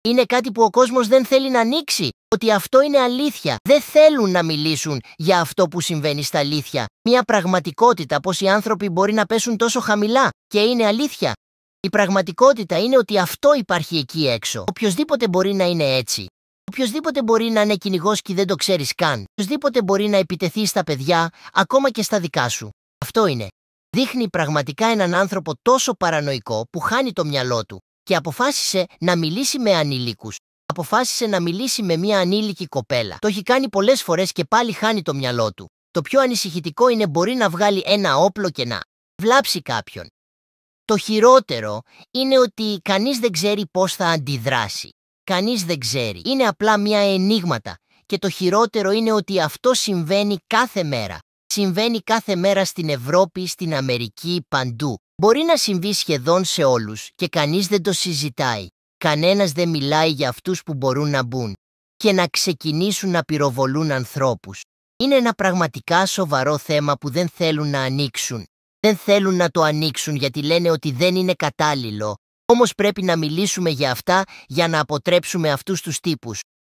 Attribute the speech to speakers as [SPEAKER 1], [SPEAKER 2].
[SPEAKER 1] Είναι κάτι που ο κόσμος δεν θέλει να ανοίξει, ότι αυτό είναι αλήθεια. Δεν θέλουν να μιλήσουν για αυτό που συμβαίνει στα αλήθεια. Μια πραγματικότητα πως οι άνθρωποι μπορεί να πέσουν τόσο χαμηλά και είναι αλήθεια. Η πραγματικότητα είναι ότι αυτό υπάρχει εκεί έξω. Οποιοσδήποτε μπορεί να είναι έτσι. Οποιοσδήποτε μπορεί να είναι κυνηγός και δεν το ξέρεις καν. Οποιοσδήποτε μπορεί να επιτεθεί στα παιδιά, ακόμα και στα δικά σου. Αυτό είναι. Δείχνει πραγματικά έναν άνθρωπο τόσο παρανοϊκό που χάνει το μυαλό του και αποφάσισε να μιλήσει με ανηλίκους. Αποφάσισε να μιλήσει με μια ανήλικη κοπέλα. Το έχει κάνει πολλές φορές και πάλι χάνει το μυαλό του. Το πιο ανησυχητικό είναι μπορεί να βγάλει ένα όπλο και να βλάψει κάποιον. Το χειρότερο είναι ότι κανείς δεν ξέρει πώς θα αντιδράσει. Κανείς δεν ξέρει. Είναι απλά μια ενίγματα. Και το χειρότερο είναι ότι αυτό συμβαίνει κάθε μέρα. Συμβαίνει κάθε μέρα στην Ευρώπη, στην Αμερική, παντού. Μπορεί να συμβεί σχεδόν σε όλους και κανείς δεν το συζητάει. Κανένας δεν μιλάει για αυτούς που μπορούν να μπουν και να ξεκινήσουν να πυροβολούν ανθρώπους. Είναι ένα πραγματικά σοβαρό θέμα που δεν θέλουν να ανοίξουν. Δεν θέλουν να το ανοίξουν γιατί λένε ότι δεν είναι κατάλληλο. Όμως πρέπει να μιλήσουμε για αυτά για να αποτρέψουμε αυτούς τους τύπους.